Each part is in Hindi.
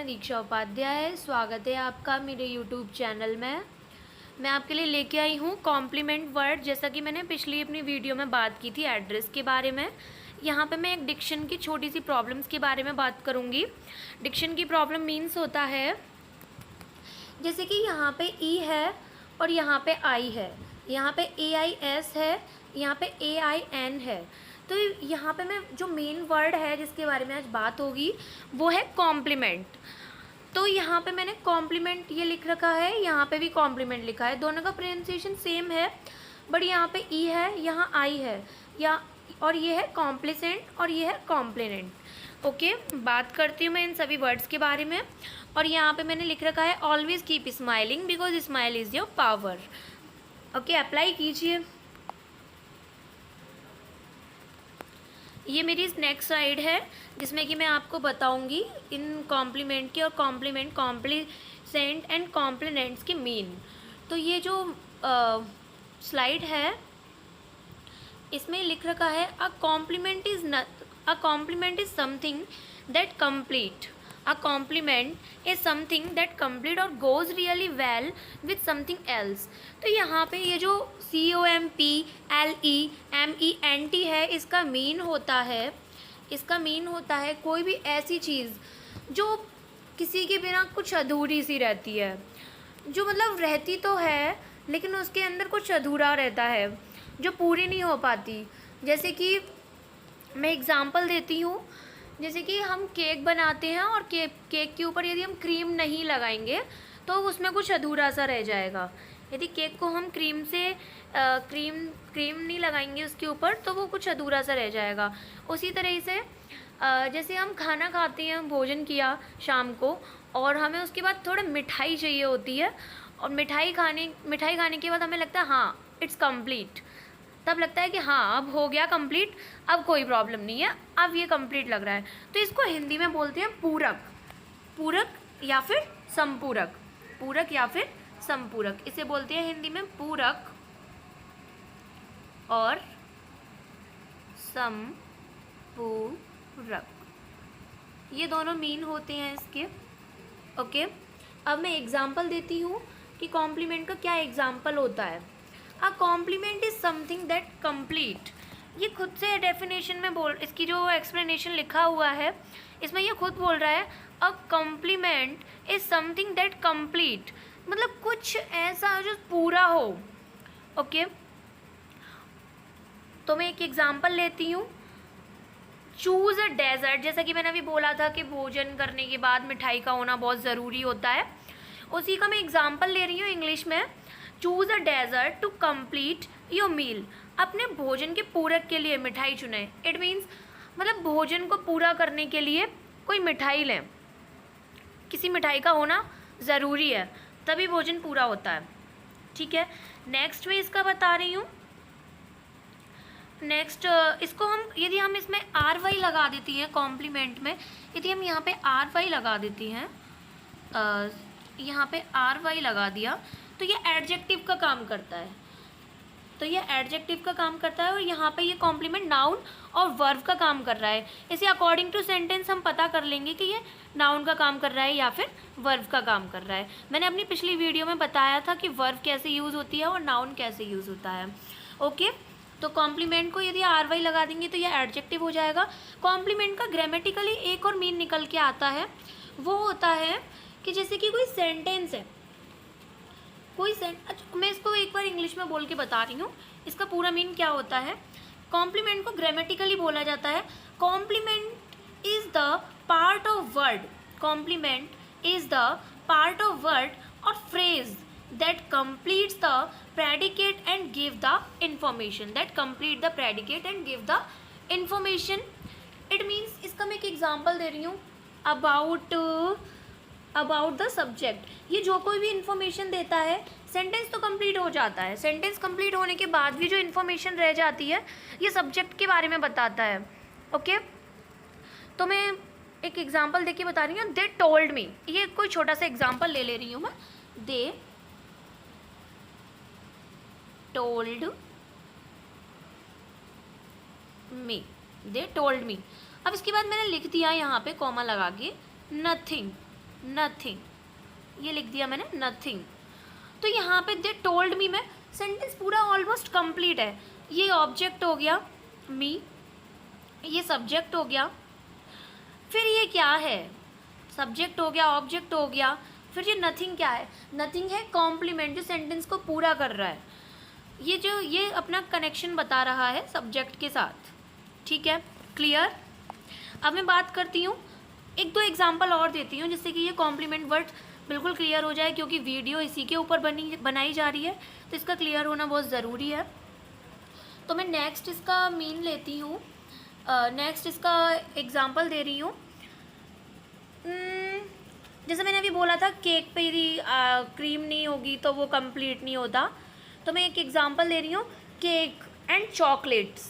मैं दीक्षा उपाध्याय। स्वागत है आपका मेरे यूट्यूब चैनल में। मैं आपके लिए लेके आई हूँ कॉम्प्लीमेंट वर्ड। जैसा कि मैंने पिछली अपनी वीडियो में बात की थी एड्रेस के बारे में, यहाँ पे मैं एक डिक्शन की छोटी सी प्रॉब्लम्स के बारे में बात करूँगी। डिक्शन की प्रॉब्लम मीन्स होता है जैसे कि यहाँ पे ई है और यहाँ पे आई है, यहाँ पे AIS है, यहाँ पे AIN है। तो यहाँ पे मैं जो मेन वर्ड है जिसके बारे में आज बात होगी वो है कॉम्प्लीमेंट। तो यहाँ पे मैंने कॉम्प्लीमेंट ये लिख रखा है, यहाँ पे भी कॉम्प्लीमेंट लिखा है, दोनों का प्रोनाउंसिएशन सेम है, बट यहाँ पे ई है, यहाँ आई है, या और ये है कॉम्प्लीसेंट और ये है कॉम्प्लीमेंट। ओके, बात करती हूँ मैं इन सभी वर्ड्स के बारे में। और यहाँ पे मैंने लिख रखा है always keep smiling because smile is your power. Okay, apply कीजिए। ये मेरी नेक्स्ट स्लाइड है जिसमें कि मैं आपको बताऊंगी इन कॉम्प्लीमेंट के और कॉम्प्लीमेंट, कॉम्प्लीसेंट एंड कॉम्प्लीमेंट्स के मीन। तो ये जो स्लाइड है इसमें लिख रखा है a compliment is something that complete. A compliment is something that complete or goes really well with something else। तो यहाँ पे ये जो COMPLEMENT है इसका मीन होता है कोई भी ऐसी चीज़ जो किसी के बिना कुछ अधूरी सी रहती है, जो मतलब रहती तो है लेकिन उसके अंदर कुछ अधूरा रहता है, जो पूरी नहीं हो पाती। जैसे कि मैं एग्ज़ाम्पल देती हूँ, जैसे कि हम केक बनाते हैं और केक के ऊपर यदि हम क्रीम नहीं लगाएंगे तो उसमें कुछ अधूरा सा रह जाएगा। यदि केक को हम क्रीम नहीं लगाएंगे उसके ऊपर तो वो कुछ अधूरा सा रह जाएगा। उसी तरह से जैसे हम खाना खाते हैं, भोजन किया शाम को, और हमें उसके बाद थोड़ा मिठाई चाहिए होती है, और मिठाई खाने के बाद हमें लगता है हाँ इट्स कंप्लीट, तब लगता है कि हाँ अब हो गया कंप्लीट, अब कोई प्रॉब्लम नहीं है, अब ये कंप्लीट लग रहा है। तो इसको हिंदी में बोलते हैं पूरक या फिर संपूरक। इसे बोलते हैं हिंदी में पूरक और संपूरक, ये दोनों मीन होते हैं इसके। ओके, अब मैं एग्जाम्पल देती हूँ कि कॉम्प्लीमेंट का क्या एग्जाम्पल होता है। A compliment is something that complete. ये खुद से डेफिनेशन में इसकी जो एक्सप्लेनेशन लिखा हुआ है इसमें ये खुद बोल रहा है a compliment is something that complete, मतलब कुछ ऐसा जो पूरा हो। ओके, तो मैं एक एग्जांपल लेती हूँ। चूज़ अ डेजर्ट, जैसा कि मैंने अभी बोला था कि भोजन करने के बाद मिठाई का होना बहुत ज़रूरी होता है, उसी का मैं एग्जांपल ले रही हूँ इंग्लिश में। Choose a dessert to complete your meal. अपने भोजन के पूरक के लिए मिठाई चुनें। इट मीन्स मतलब भोजन को पूरा करने के लिए कोई मिठाई लें, किसी मिठाई का होना ज़रूरी है, तभी भोजन पूरा होता है। ठीक है, नेक्स्ट में इसका बता रही हूँ। नेक्स्ट इसको हम यदि हम इसमें RY लगा देती हैं कॉम्प्लीमेंट में, यदि हम यहाँ पे RY लगा देती हैं, यहाँ पे RY लगा दिया तो ये एडजेक्टिव का काम करता है, और यहाँ पे ये कॉम्प्लीमेंट नाउन और वर्ब का काम कर रहा है। इसे अकॉर्डिंग टू सेंटेंस हम पता कर लेंगे कि ये नाउन का काम कर रहा है या फिर वर्ब का काम कर रहा है। मैंने अपनी पिछली वीडियो में बताया था कि वर्ब कैसे यूज़ होती है और नाउन कैसे यूज़ होता है। ओके, तो कॉम्प्लीमेंट को यदि RY लगा देंगे तो यह एडजेक्टिव हो जाएगा। कॉम्प्लीमेंट का ग्रामेटिकली एक और मीन निकल के आता है, वो होता है कि जैसे कि कोई सेंटेंस है, अच्छा मैं इसको एक बार इंग्लिश में बोल के बता रही हूँ, इसका पूरा मीन क्या होता है। कॉम्प्लीमेंट को ग्रामेटिकली बोला जाता है complement is the part of word, और phrase that completes the predicate and give the information, it means इसका मैं एक एग्जांपल दे रही हूँ about the subject। ये जो कोई भी इंफॉर्मेशन देता है, सेंटेंस तो कंप्लीट हो जाता है, सेंटेंस कंप्लीट होने के बाद भी जो इन्फॉर्मेशन रह जाती है ये सब्जेक्ट के बारे में बताता है। ओके, तो मैं एक एग्जांपल देके बता रही हूँ। दे टोल्ड मी, ये कोई छोटा सा एग्जांपल ले रही हूँ मैं। They told me. अब इसके बाद मैंने लिख दिया यहाँ पे कॉमा लगा के नथिंग नथिंग, ये लिख दिया मैंने नथिंग। तो यहाँ पे दे टोल्ड मी में सेंटेंस पूरा ऑलमोस्ट कंप्लीट है। ये ऑब्जेक्ट हो गया मी, ये सब्जेक्ट हो गया, फिर ये क्या है, सब्जेक्ट हो गया, ऑब्जेक्ट हो गया, फिर ये नथिंग क्या है, नथिंग है कॉम्प्लीमेंट जो सेंटेंस को पूरा कर रहा है। ये अपना कनेक्शन बता रहा है सब्जेक्ट के साथ। ठीक है, क्लियर। अब मैं बात करती हूँ, एक दो एग्जाम्पल और देती हूँ जिससे कि ये कॉम्प्लीमेंट वर्ड बिल्कुल क्लियर हो जाए, क्योंकि वीडियो इसी के ऊपर बनाई जा रही है तो इसका क्लियर होना बहुत ज़रूरी है। तो मैं नेक्स्ट इसका मीन लेती हूँ, नेक्स्ट इसका एग्जाम्पल दे रही हूँ। जैसे मैंने अभी बोला था केक पे यदि क्रीम नहीं होगी तो वो कंप्लीट नहीं होता, तो मैं एक एग्जांपल दे रही हूँ, cake and chocolates,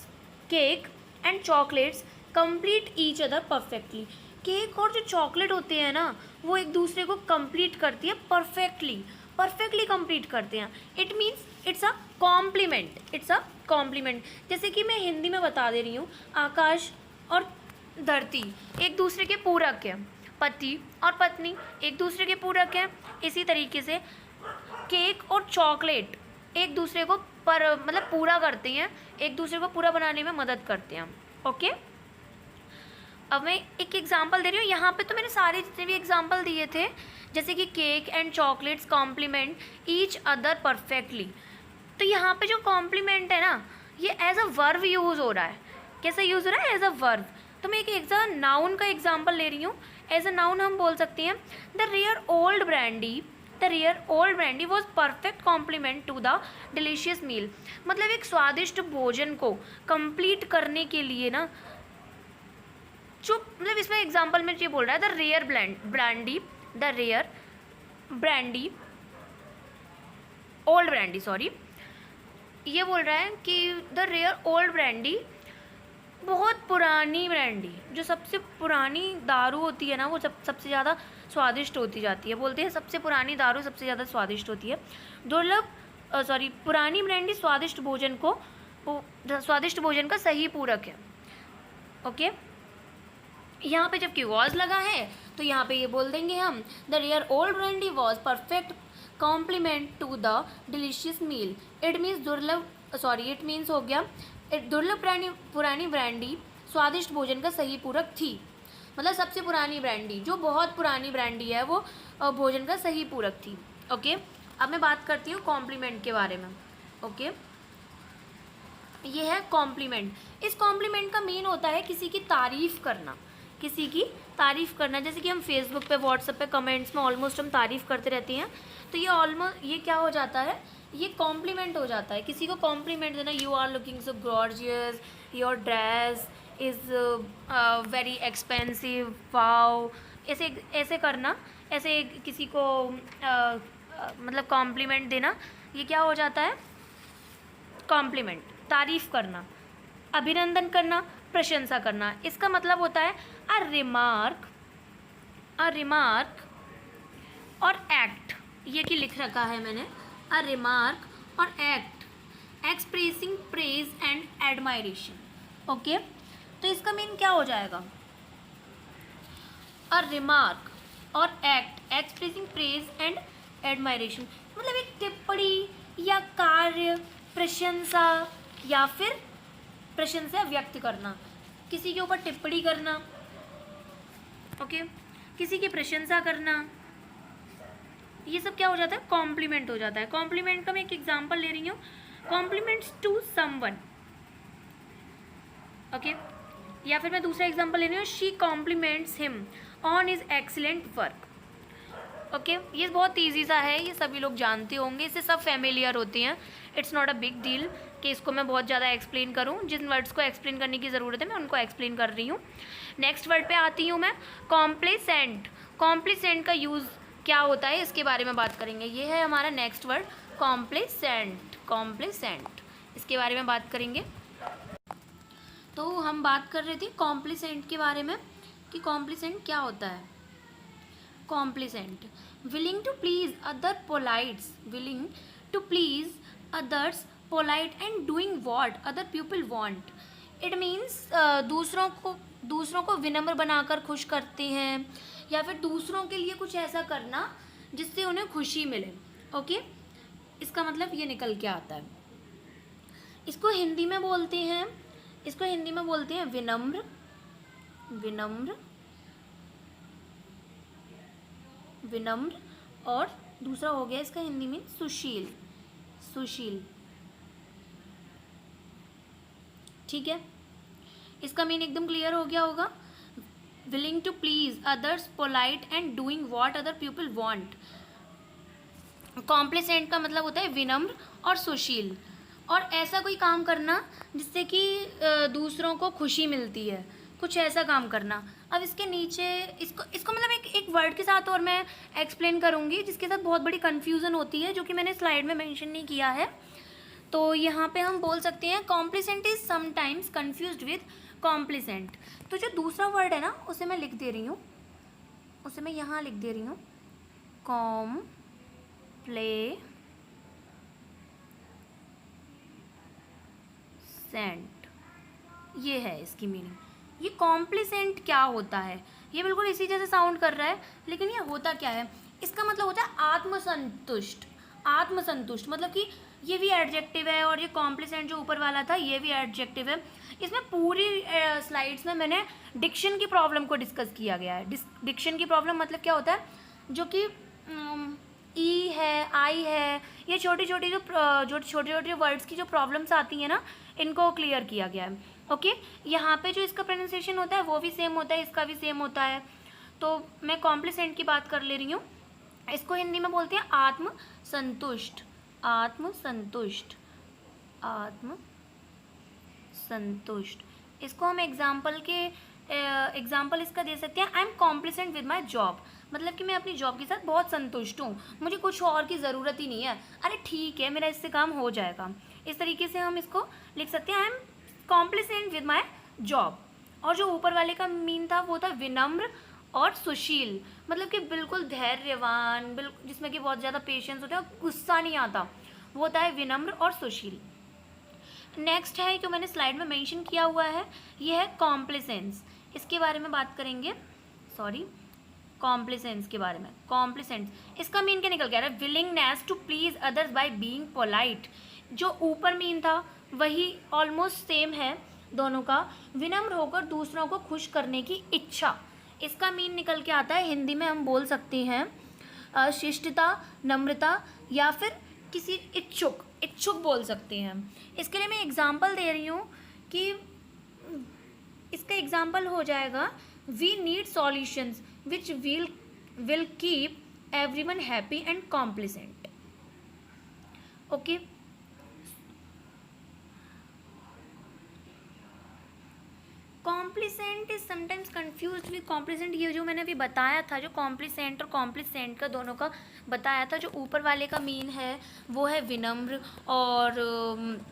cake and chocolates complete each other perfectly. Cake और जो चॉकलेट होते हैं ना वो एक दूसरे को कंप्लीट करती है परफेक्टली, परफेक्टली कंप्लीट करते हैं। It means it's a compliment, it's a compliment. जैसे कि मैं हिंदी में बता दे रही हूँ, आकाश और धरती एक दूसरे के पूरक हैं, पति और पत्नी एक दूसरे के पूरक हैं। इसी तरीके से केक और चॉकलेट एक दूसरे को मतलब पूरा करते हैं, एक दूसरे को पूरा बनाने में मदद करते हैं। ओके, अब मैं एक एग्जांपल दे रही हूँ। यहाँ पे तो मैंने सारे जितने भी एग्जांपल दिए थे, जैसे कि cake and chocolates complement each other perfectly. तो यहाँ पे जो कॉम्प्लीमेंट है ना, ये एज अ वर्ब यूज़ हो रहा है। कैसे यूज़ हो रहा है? As a verb. तो मैं एक नाउन का एग्जाम्पल ले रही हूँ। एज अ नाउन हम बोल सकते हैं the rare old brandy was perfect complement to the delicious meal. मतलब एक स्वादिष्ट भोजन को कंप्लीट करने के लिए ना, जो मतलब इसमें एग्जाम्पल में ये बोल रहा है the rare brandy old brandy, sorry, ये बोल रहा है कि द रेयर ओल्ड ब्रांडी, बहुत पुरानी ब्रांडी, जो सबसे पुरानी दारू होती है ना वो सबसे ज़्यादा स्वादिष्ट होती जाती है। बोलते हैं सबसे पुरानी दारू सबसे ज़्यादा स्वादिष्ट होती है। पुरानी ब्रांडी स्वादिष्ट भोजन का सही पूरक है। ओके, यहाँ पे जबकि वॉज लगा है तो यहाँ पे ये बोल देंगे हम the rare old brandy was perfect complement to the delicious meal. It means हो गया दुर्लभ पुरानी ब्रांडी स्वादिष्ट भोजन का सही पूरक थी। मतलब सबसे पुरानी ब्रांडी, जो बहुत पुरानी ब्रांडी है, वो भोजन का सही पूरक थी। ओके, अब मैं बात करती हूँ कॉम्प्लीमेंट के बारे में। ओके, ये है कॉम्प्लीमेंट। इस कॉम्प्लीमेंट का मीन होता है किसी की तारीफ़ करना, किसी की तारीफ़ करना। जैसे कि हम फेसबुक पे, व्हाट्सएप पे कमेंट्स में ऑलमोस्ट हम तारीफ़ करते रहते हैं, तो ये क्या हो जाता है, ये कॉम्प्लीमेंट हो जाता है। किसी को कॉम्प्लीमेंट देना, you are looking so gorgeous, your dress is very expensive, wow, ऐसे करना, ऐसे किसी को मतलब कॉम्प्लीमेंट देना, ये क्या हो जाता है, कॉम्प्लीमेंट, तारीफ़ करना, अभिनंदन करना, प्रशंसा करना। इसका मतलब होता है अ रिमार्क और एक्ट, ये कि लिख रखा है मैंने, अ रिमार्क और act expressing praise and admiration. Okay, तो इसका मीन क्या हो जाएगा, अ रिमार्क और act expressing praise and admiration. मतलब एक टिप्पणी या कार्य, प्रशंसा या फिर प्रशंसा व्यक्त करना, किसी के ऊपर टिप्पणी करना, ओके, किसी की प्रशंसा करना, ये सब क्या हो जाता है, कॉम्प्लीमेंट हो जाता है। कॉम्प्लीमेंट का मैं एक एग्जांपल ले रही हूँ, कॉम्प्लीमेंट्स टू समवन। ओके, या फिर मैं दूसरा एग्जांपल ले रही हूँ, she compliments him on his excellent work. Okay, ये बहुत ईजी सा है, ये सभी लोग जानते होंगे, इससे सब फेमिलियर होते हैं। It's not a big deal कि इसको मैं बहुत ज़्यादा एक्सप्लेन करूँ। जिन वर्ड्स को एक्सप्लेन करने की ज़रूरत है मैं उनको एक्सप्लेन कर रही हूँ। नेक्स्ट वर्ड पे आती हूँ मैं, कॉम्प्लेसेंट। कॉम्प्लेसेंट का यूज़ क्या होता है इसके बारे में बात करेंगे। ये है हमारा नेक्स्ट वर्ड, कॉम्प्लेसेंट। कॉम्प्लेसेंट, इसके बारे में बात करेंगे। तो हम बात कर रहे थे कॉम्प्लेसेंट के बारे में कि कॉम्प्लेसेंट क्या होता है। Complacent, willing to please other polites, willing to please others polite and doing what other people want. It means दूसरों को विनम्र बनाकर खुश करते हैं, या फिर दूसरों के लिए कुछ ऐसा करना जिससे उन्हें खुशी मिले। ओके, इसका मतलब ये निकल के आता है। इसको हिंदी में बोलते हैं, विनम्र, और दूसरा हो गया इसका हिंदी में सुशील। ठीक है, इसका मीन एकदम क्लियर हो गया होगा। Willing to please others, polite and doing what other people want. Complaisant का मतलब होता है विनम्र और सुशील, और ऐसा कोई काम करना जिससे कि दूसरों को खुशी मिलती है, कुछ ऐसा काम करना। अब इसके नीचे इसको मतलब एक वर्ड के साथ और मैं एक्सप्लेन करूँगी जिसके साथ बहुत बड़ी कन्फ्यूज़न होती है, जो कि मैंने स्लाइड में मेंशन नहीं किया है। तो यहाँ पे हम बोल सकते हैं कॉम्प्लिसेंट इज समटाइम्स कन्फ्यूज्ड विद कॉम्प्लिसेंट। तो जो दूसरा वर्ड है ना, उसे मैं लिख दे रही हूँ, कॉम्प्लेसेंट, ये है इसकी मीनिंग। ये कॉम्प्लिसेंट क्या होता है, ये बिल्कुल इसी जैसे साउंड कर रहा है, लेकिन ये होता क्या है? इसका मतलब होता है आत्मसंतुष्ट, मतलब कि ये भी एडजेक्टिव है और ये कॉम्प्लिसेंट जो ऊपर वाला था ये भी एडजेक्टिव है। इसमें पूरी स्लाइड्स में मैंने डिक्शन की प्रॉब्लम को डिस्कस किया गया है। डिक्शन की प्रॉब्लम मतलब क्या होता है? जो कि ई है, आई है, ये छोटी छोटी वर्ड्स की जो प्रॉब्लम्स आती हैं ना, इनको क्लियर किया गया है। ओके, यहाँ पे जो इसका प्रोनाउंसिएशन होता है वो भी सेम होता है, इसका भी सेम होता है। तो मैं कॉम्प्लिसेंट की बात कर ले रही हूँ। इसको हिंदी में बोलते हैं आत्मसंतुष्ट। इसको हम एग्जाम्पल इसका दे सकते हैं, I am कॉम्प्लिसेंट with my job, मतलब कि मैं अपनी जॉब के साथ बहुत संतुष्ट हूँ, मुझे कुछ और की ज़रूरत ही नहीं है, अरे ठीक है मेरा इससे काम हो जाएगा। इस तरीके से हम इसको लिख सकते हैं, I am कॉम्प्लिसेंट with my job. और जो ऊपर वाले का मीन था वो था विनम्र और सुशील, मतलब कि बिल्कुल धैर्यवान, बिल्कुल जिसमें कि बहुत ज़्यादा पेशेंस होता है और गुस्सा नहीं आता, वो होता है विनम्र और सुशील। नेक्स्ट है जो मैंने स्लाइड में मेंशन किया हुआ है, ये है कॉम्प्लिसेंस। इसके बारे में बात करेंगे, कॉम्प्लिसेंस के बारे में। कॉम्प्लिसेंस, इसका मीन क्या निकल गया है? Willingness to please others by being polite. जो ऊपर मीन था वही ऑलमोस्ट सेम है दोनों का। विनम्र होकर दूसरों को खुश करने की इच्छा, इसका मीन निकल के आता है, हिंदी में हम बोल सकते हैं शिष्टता, नम्रता, या फिर किसी इच्छुक बोल सकते हैं। इसके लिए मैं एग्जांपल दे रही हूँ कि इसका एग्जांपल हो जाएगा, we need solutions which will keep everyone happy and complaisant. Okay, complaisant is sometimes confused with complacent. ये जो मैंने अभी बताया था, जो कॉम्प्लिसेंट और कॉम्प्लिसेंट का दोनों का बताया था, जो ऊपर वाले का मीन है वो है विनम्र और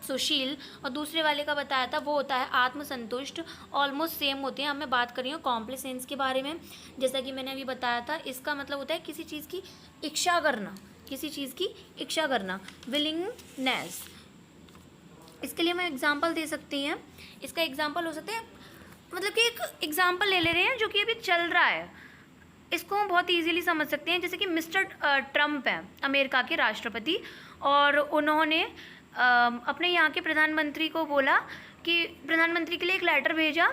सुशील, और दूसरे वाले का बताया था वो होता है आत्मसंतुष्ट। ऑलमोस्ट सेम होते हैं। अब मैं बात कर रही हूँ कॉम्प्लिसेंस के बारे में। जैसा कि मैंने अभी बताया था, इसका मतलब होता है किसी चीज़ की इच्छा करना, विलिंगनेस। इसके लिए मैं एग्जाम्पल दे सकती हैं। इसका एग्जाम्पल हो सकता है, मतलब कि एक एग्जाम्पल ले रहे हैं जो कि अभी चल रहा है, इसको हम बहुत इजीली समझ सकते हैं। जैसे कि मिस्टर ट्रम्प हैं अमेरिका के राष्ट्रपति, और उन्होंने अपने यहाँ के प्रधानमंत्री को बोला कि प्रधानमंत्री के लिए एक लेटर भेजा,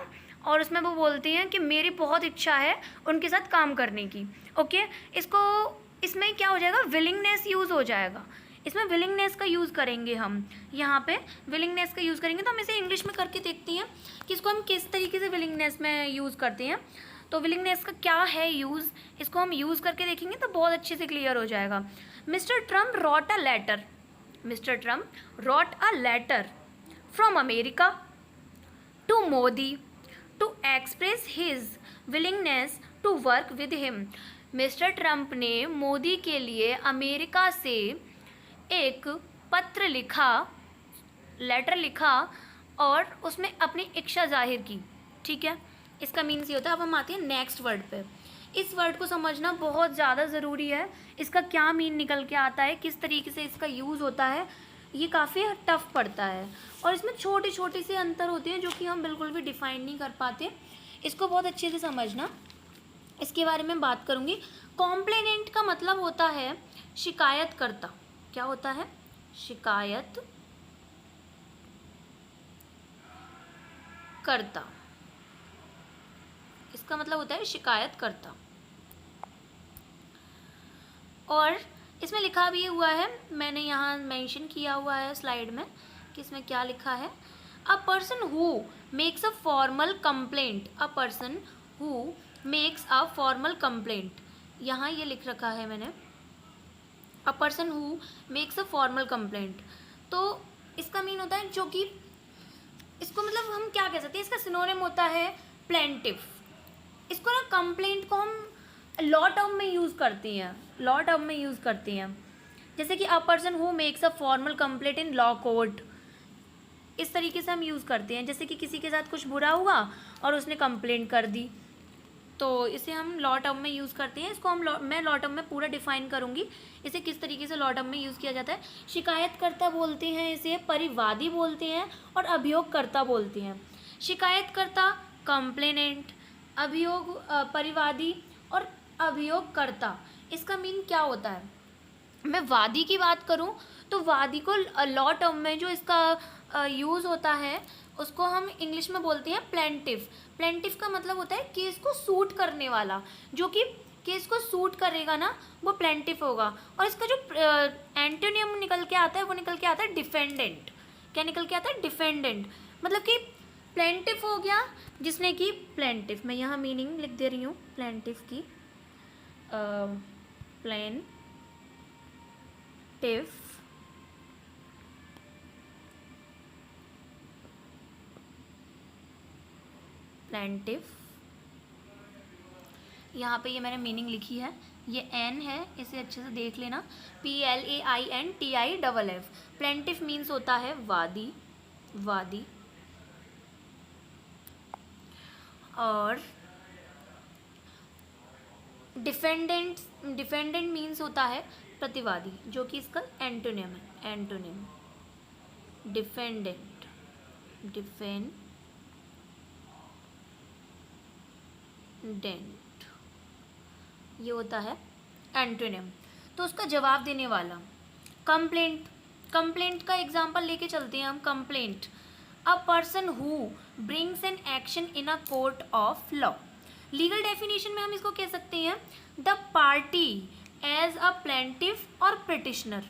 और उसमें वो बोलती हैं कि मेरी बहुत इच्छा है उनके साथ काम करने की। ओके, इसमें क्या हो जाएगा? विलिंगनेस यूज़ हो जाएगा। इसमें विलिंगनेस का यूज़ करेंगे हम, यहाँ पे विलिंगनेस का यूज़ करेंगे। तो हम इसे इंग्लिश में करके देखते हैं कि इसको हम किस तरीके से विलिंगनेस में यूज़ करते हैं। तो विलिंगनेस का क्या है यूज़, इसको हम यूज़ करके देखेंगे तो बहुत अच्छे से क्लियर हो जाएगा। Mister Trump wrote a letter from America to Modi to express his willingness to work with him. Mister Trump ने मोदी के लिए अमेरिका से एक लेटर लिखा और उसमें अपनी इच्छा जाहिर की। ठीक है, इसका मीन्स ये होता है। अब हम आते हैं नेक्स्ट वर्ड पे। इस वर्ड को समझना बहुत ज़्यादा ज़रूरी है। इसका क्या मीन निकल के आता है, किस तरीके से इसका यूज़ होता है, ये काफ़ी टफ पड़ता है, और इसमें छोटे छोटे से अंतर होते हैं जो कि हम बिल्कुल भी डिफाइन नहीं कर पाते। इसको बहुत अच्छे से समझना। इसके बारे में बात करूँगी। कॉम्प्लेनेंट का मतलब होता है शिकायतकर्ता। क्या होता है? शिकायत करता। इसका मतलब होता है शिकायतकर्ता। और इसमें लिखा भी हुआ है, मैंने यहाँ मेंशन किया हुआ है स्लाइड में कि इसमें क्या लिखा है। अ person who makes a formal complaint, a person who makes a formal complaint, यहाँ ये लिख रखा है मैंने, अ person who makes a formal complaint. तो इसका मीन होता है जो कि, इसको मतलब हम क्या कह सकते हैं, इसका सिनोनिम होता है प्लेंटिफ। इसको ना कंप्लेंट को हम लॉ टर्म में यूज़ करती हैं, लॉ टर्म में यूज़ करती हैं, जैसे कि अ person who makes a formal complaint in law court, इस तरीके से हम यूज़ करते हैं। जैसे कि किसी के साथ कुछ बुरा हुआ और उसने कंप्लेंट कर दी, तो इसे हम लॉ टर्म में यूज़ करते हैं। इसको मैं लॉ टर्म में पूरा डिफाइन करूँगी, इसे किस तरीके से लॉ टर्म में यूज़ किया जाता है। शिकायतकर्ता बोलते हैं इसे, परिवादी बोलते हैं और अभियोगकर्ता बोलते हैं। शिकायतकर्ता कंप्लेनेंट, अभियोग परिवादी और अभियोगकर्ता। इसका मीन क्या होता है? मैं वादी की बात करूं तो वादी को लॉ टर्म में जो इसका यूज़ होता है उसको हम इंग्लिश में बोलते हैं प्लेंटिफ। प्लेंटिफ का मतलब होता है केस को सूट करने वाला, जो कि केस को सूट करेगा ना वो प्लेंटिफ होगा। और इसका जो एंटोनियम निकल के आता है वो निकल के आता है डिफेंडेंट। क्या निकल के आता है? डिफेंडेंट। मतलब कि प्लेंटिफ हो गया जिसने की प्लेंटिफ, मैं यहाँ मीनिंग लिख दे रही हूँ प्लेंटिफ की, प्लेंटिफ, यहाँ पे ये मैंने मीनिंग लिखी है, ये एन है, इसे अच्छे से देख लेना, PLAINTIFF। प्लेंटिफ मीन्स होता है वादी, वादी। और डिफेंडेंट, डिफेंडेंट मीन्स होता है प्रतिवादी, जो कि इसका एंटोनिम है, एंटोनिम। डिफेंडेंट, डिफेंडेंट, ये होता है एंटोनिम। तो उसका जवाब देने वाला। कंप्लेंट, कंप्लेंट का एग्जांपल लेके चलते हैं हम। Complaint, a person who brings an action in a court of law. Legal definition में हम इसको कह सकते हैं the party as a plaintiff और petitioner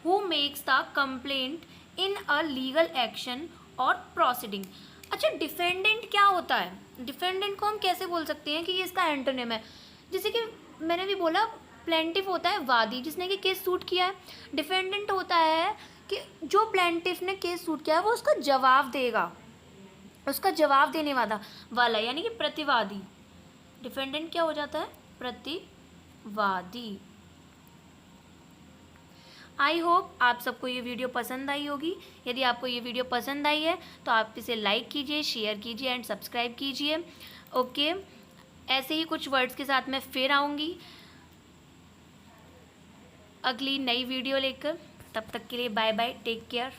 who makes the complaint in a legal action और प्रोसीडिंग। अच्छा, डिफेंडेंट क्या होता है? डिफेंडेंट को हम कैसे बोल सकते हैं कि ये इसका एंटोनिम है? जैसे कि मैंने भी बोला, प्लेंटिफ होता है वादी जिसने कि केस सूट किया है। डिफेंडेंट होता है कि जो प्लेंटिफ ने केस सूट किया है वो उसका जवाब देगा, उसका जवाब देने वाला यानी कि प्रतिवादी। डिफेंडेंट क्या हो जाता है? प्रतिवादी। आई होप आप सबको ये वीडियो पसंद आई होगी। यदि आपको ये वीडियो पसंद आई है तो आप इसे लाइक कीजिए, शेयर कीजिए एंड सब्सक्राइब कीजिए। ओके, ऐसे ही कुछ वर्ड्स के साथ मैं फिर आऊँगी अगली नई वीडियो लेकर। तब तक के लिए बाय बाय, टेक केयर।